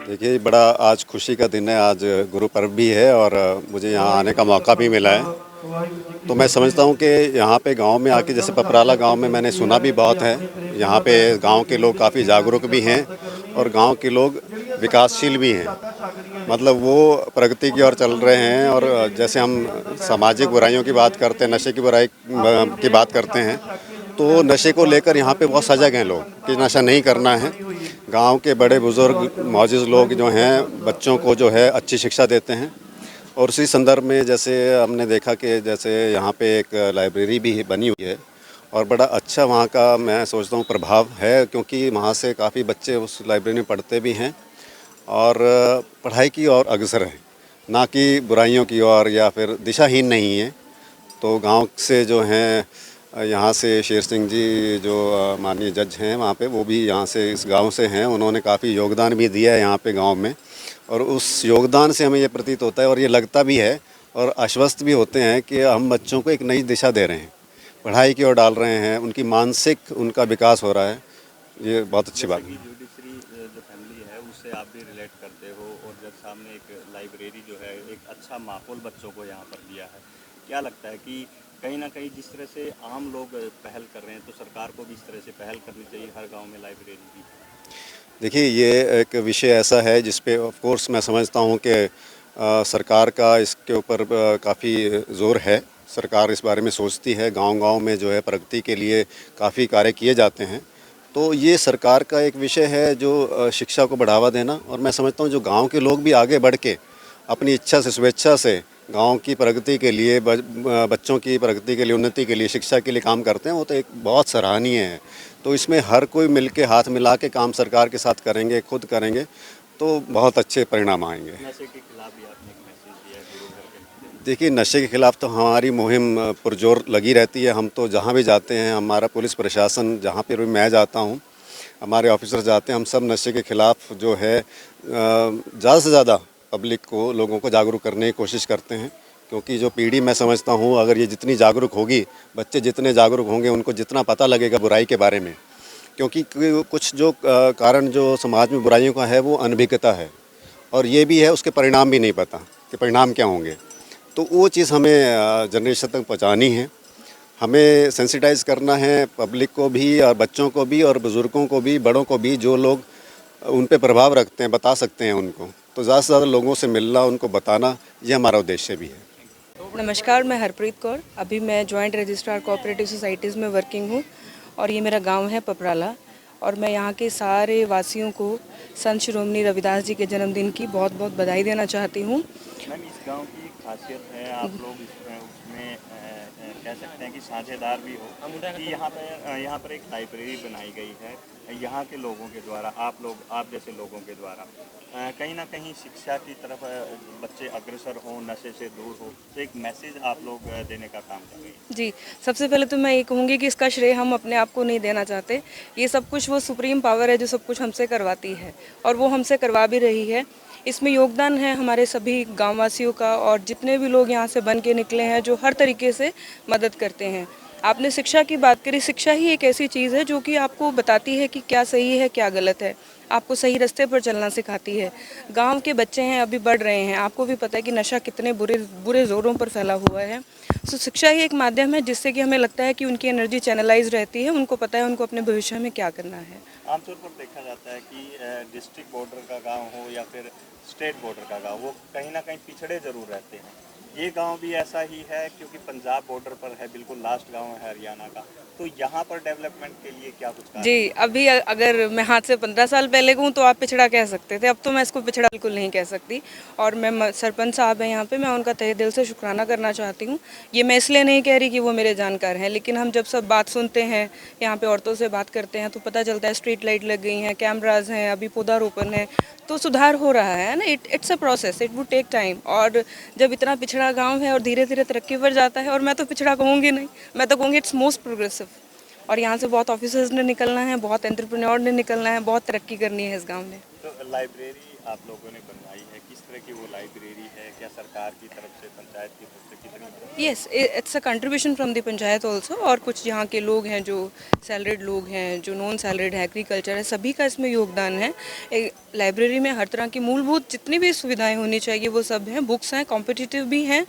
देखिए, बड़ा आज खुशी का दिन है। आज गुरु पर्व भी है और मुझे यहाँ आने का मौका भी मिला है। तो मैं समझता हूँ कि यहाँ पे गांव में आके, जैसे पपराला गांव में मैंने सुना भी बहुत है। यहाँ पे गांव के लोग काफ़ी जागरूक भी हैं और गांव के लोग विकासशील भी हैं। मतलब वो प्रगति की ओर चल रहे हैं। और जैसे हम सामाजिक बुराइयों की बात करते हैं, नशे की बुराई की बात करते हैं, तो नशे को लेकर यहाँ पे बहुत सजग हैं लोग कि नशा नहीं करना है। गांव के बड़े बुज़ुर्ग मौजूद लोग जो हैं, बच्चों को जो है अच्छी शिक्षा देते हैं। और उसी संदर्भ में जैसे हमने देखा कि जैसे यहाँ पे एक लाइब्रेरी भी बनी हुई है और बड़ा अच्छा वहाँ का मैं सोचता हूँ प्रभाव है, क्योंकि वहाँ से काफ़ी बच्चे उस लाइब्रेरी में पढ़ते भी हैं और पढ़ाई की ओर अग्रसर हैं, ना कि बुराइयों की ओर या फिर दिशाहीन नहीं है। तो गांव से जो हैं, यहाँ से शेर सिंह जी जो माननीय जज हैं वहाँ पे, वो भी यहाँ से इस गांव से हैं। उन्होंने काफ़ी योगदान भी दिया है यहाँ पे गांव में, और उस योगदान से हमें ये प्रतीत होता है और ये लगता भी है और आश्वस्त भी होते हैं कि हम बच्चों को एक नई दिशा दे रहे हैं, पढ़ाई की ओर डाल रहे हैं, उनकी मानसिक उनका विकास हो रहा है। ये बहुत अच्छी बात है। जुडिशरी जो फैमिली है उससे आप भी रिलेट करते हो, और जब सामने एक लाइब्रेरी जो है, एक अच्छा माहौल बच्चों को यहाँ पर दिया है, क्या लगता है कि कहीं ना कहीं जिस तरह से आम लोग पहल कर रहे हैं, तो सरकार को भी इस तरह से पहल करनी चाहिए हर गांव में लाइब्रेरी की? देखिए, ये एक विषय ऐसा है जिस पे ऑफ कोर्स मैं समझता हूँ कि सरकार का इसके ऊपर काफ़ी ज़ोर है। सरकार इस बारे में सोचती है, गांव-गांव में जो है प्रगति के लिए काफ़ी कार्य किए जाते हैं। तो ये सरकार का एक विषय है जो शिक्षा को बढ़ावा देना, और मैं समझता हूँ जो गांव के लोग भी आगे बढ़ के अपनी इच्छा से, स्वेच्छा से गांव की प्रगति के लिए, बच्चों की प्रगति के लिए, उन्नति के लिए, शिक्षा के लिए काम करते हैं, वो तो एक बहुत सराहनीय है। तो इसमें हर कोई मिलके, हाथ मिला के काम सरकार के साथ करेंगे, खुद करेंगे, तो बहुत अच्छे परिणाम आएंगे। नशे के खिलाफ भी आपने एक मैसेज दिया है गुरु घर के माध्यम से। देखिए, नशे के खिलाफ तो हमारी मुहिम पुरजोर लगी रहती है। हम तो जहाँ भी जाते हैं, हमारा पुलिस प्रशासन, जहाँ पर भी मैं जाता हूँ, हमारे ऑफिसर जाते हैं, हम सब नशे के खिलाफ जो है ज़्यादा से ज़्यादा पब्लिक को, लोगों को जागरूक करने की कोशिश करते हैं। क्योंकि जो पीढ़ी, मैं समझता हूँ, अगर ये जितनी जागरूक होगी, बच्चे जितने जागरूक होंगे, उनको जितना पता लगेगा बुराई के बारे में। क्योंकि कुछ जो कारण जो समाज में बुराइयों का है, वो अनभिज्ञता है, और ये भी है, उसके परिणाम भी नहीं पता कि परिणाम क्या होंगे। तो वो चीज़ हमें जनरेशन तक पहुँचानी है, हमें सेंसिटाइज़ करना है पब्लिक को भी और बच्चों को भी और बुज़ुर्गों को भी, बड़ों को भी, जो लोग उन पे प्रभाव रखते हैं, बता सकते हैं उनको। तो ज़्यादा से ज़्यादा लोगों से मिलना, उनको बताना, ये हमारा उद्देश्य भी है। नमस्कार, मैं हरप्रीत कौर। अभी मैं जॉइंट रजिस्ट्रार कोऑपरेटिव सोसाइटीज़ में वर्किंग हूँ और ये मेरा गांव है पपराला। और मैं यहाँ के सारे वासियों को संत शिरोमणि रविदास जी के जन्मदिन की बहुत बहुत बधाई देना चाहती हूँ। मैम, इस गांव की खासियत है, आप लोग उसमें कह सकते हैं कि साझेदार भी हो कि यहाँ पर एक लाइब्रेरी बनाई गई है यहाँ के लोगों के द्वारा, आप जैसे लोगों के द्वारा। कहीं ना कहीं शिक्षा की तरफ बच्चे अग्रसर हों, नशे से दूर हो, तो एक मैसेज आप लोग देने का काम कर रहे हैं। जी, सबसे पहले तो मैं ये कहूँगी कि इसका श्रेय हम अपने आप को नहीं देना चाहते। ये सब कुछ वो सुप्रीम पावर है जो सब कुछ हमसे करवाती है, और वो हमसे करवा भी रही है। इसमें योगदान है हमारे सभी गांववासियों का, और जितने भी लोग यहाँ से बन के निकले हैं जो हर तरीके से मदद करते हैं। आपने शिक्षा की बात करी, शिक्षा ही एक ऐसी चीज़ है जो कि आपको बताती है कि क्या सही है क्या गलत है, आपको सही रास्ते पर चलना सिखाती है। गांव के बच्चे हैं, अभी बढ़ रहे हैं, आपको भी पता है कि नशा कितने बुरे बुरे ज़ोरों पर फैला हुआ है। तो शिक्षा ही एक माध्यम है जिससे कि हमें लगता है कि उनकी एनर्जी चैनलाइज रहती है, उनको पता है उनको अपने भविष्य में क्या करना है। आमतौर पर देखा जाता है कि डिस्ट्रिक्ट बॉर्डर का गांव हो या फिर स्टेट बॉर्डर का गांव, वो कहीं ना कहीं पिछड़े जरूर रहते हैं, ये गांव भी ऐसा ही है क्योंकि पंजाब बॉर्डर पर है, बिल्कुल लास्ट गांव है हरियाणा का। तो यहाँ पर डेवलपमेंट के लिए क्या कुछ कार्य जी, अभी अगर मैं हाथ से 15 साल पहले कहूँ तो आप पिछड़ा कह सकते थे, अब तो मैं इसको पिछड़ा बिल्कुल नहीं कह सकती। और सरपंच साहब हैं यहाँ पे, मैं उनका तहे दिल से शुक्राना करना चाहती हूँ। ये मैं इसलिए नहीं कह रही कि वो मेरे जानकार हैं, लेकिन हम जब सब बात सुनते हैं, यहाँ पे औरतों से बात करते हैं तो पता चलता है स्ट्रीट लाइट लग गई हैं, कैमराज हैं, अभी पौधारोपण है, तो सुधार हो रहा है ना। It's a process, it would take time. और जब इतना पिछड़ा गाँव है और धीरे धीरे तरक्की पर जाता है, और मैं तो पिछड़ा कहूँगी नहीं, मैं तो कहूँगी इट्स मोस्ट प्रोग्रेसिव। और यहाँ से बहुत ऑफिसर्स ने निकलना है, बहुत एंटरप्रेन्योर ने निकलना है, बहुत तरक्की करनी है इस गांव ने। तो लाइब्रेरी आप लोगों ने बनवाई है, किस तरह की वो लाइब्रेरी है? क्या सरकार की तरफ से, पंचायत की तरफ से कितनी? Yes, it's a contribution from the panchayat also. और कुछ यहाँ के लोग हैं जो सैलरीड लोग हैं, जो नॉन सैलरीड है, एग्रीकल्चर है, सभी का इसमें योगदान है। लाइब्रेरी में हर तरह की मूलभूत जितनी भी सुविधाएं होनी चाहिए वो सब हैं। बुक्स हैं, कॉम्पिटिटिव भी हैं,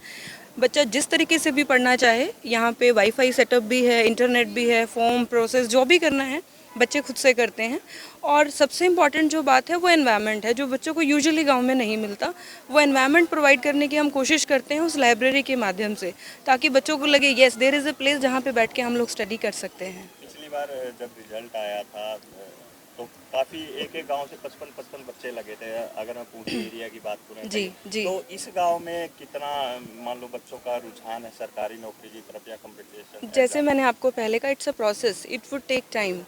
बच्चा जिस तरीके से भी पढ़ना चाहे। यहाँ पे वाईफाई सेटअप भी है, इंटरनेट भी है, फॉर्म प्रोसेस जो भी करना है बच्चे खुद से करते हैं। और सबसे इम्पॉर्टेंट जो बात है वो एनवायरनमेंट है, जो बच्चों को यूजुअली गांव में नहीं मिलता। वो एनवायरनमेंट प्रोवाइड करने की हम कोशिश करते हैं उस लाइब्रेरी के माध्यम से, ताकि बच्चों को लगे yes there is a place जहाँ पे बैठ के हम लोग स्टडी कर सकते हैं। पिछली बार जब रिजल्ट आया था तो काफ़ी एक एक गांव से 55 बच्चे लगे थे, अगर मैं पूरी एरिया की बात करूँ। जी जी। तो इस गांव में कितना मान लो बच्चों का रुझान है सरकारी नौकरी की तरफ या कंपटीशन? जैसे मैंने आपको पहले कहा, it's a process, it would take time.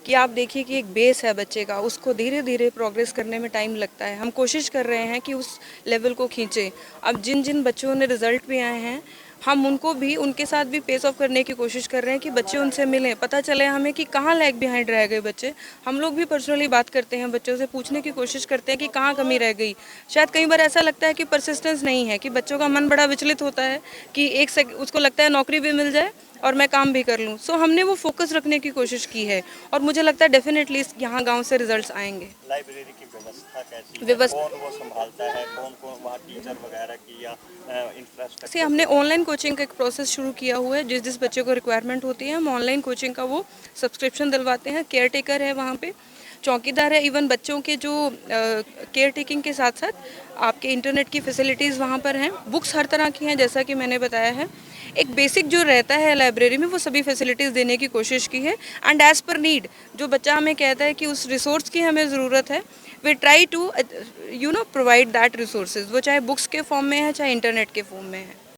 कि आप देखिए कि एक बेस है बच्चे का, उसको धीरे धीरे प्रोग्रेस करने में टाइम लगता है। हम कोशिश कर रहे हैं कि उस लेवल को खींचें। अब जिन जिन बच्चों ने रिजल्ट भी आए हैं, हम उनको भी उनके साथ भी पेस ऑफ करने की कोशिश कर रहे हैं कि बच्चे उनसे मिलें, पता चले हमें कि कहाँ लैग बिहाइंड रह गए बच्चे। हम लोग भी पर्सनली बात करते हैं बच्चों से, पूछने की कोशिश करते हैं कि कहाँ कमी रह गई। शायद कई बार ऐसा लगता है कि परसिस्टेंस नहीं है, कि बच्चों का मन बड़ा विचलित होता है कि उसको लगता है नौकरी भी मिल जाए और मैं काम भी कर लूँ। सो हमने वो फोकस रखने की कोशिश की है और मुझे लगता है डेफिनेटली यहाँ गांव से रिजल्ट्स आएंगे। लाइब्रेरी की व्यवस्था कैसी है? व्यवस्था कौन वो संभालता है? कौन कौन वहाँ टीचर वगैरह की या इंफ्रास्ट्रक्चर? से हमने ऑनलाइन कोचिंग का एक प्रोसेस शुरू किया हुआ है। जिस जिस बच्चे को रिक्वायरमेंट होती है हम ऑनलाइन कोचिंग का वो सब्सक्रिप्शन दिलवाते हैं। केयर टेकर है वहाँ पे, चौकीदार है। इवन बच्चों के जो केयर टेकिंग के साथ साथ आपके इंटरनेट की फैसिलिटीज़ वहाँ पर हैं। बुक्स हर तरह की हैं जैसा कि मैंने बताया है। एक बेसिक जो रहता है लाइब्रेरी में वो सभी फैसिलिटीज़ देने की कोशिश की है। एंड एज़ पर नीड, जो बच्चा हमें कहता है कि उस रिसोर्स की हमें ज़रूरत है, we try to provide that resources, वो चाहे बुक्स के फॉर्म में है चाहे इंटरनेट के फॉर्म में है।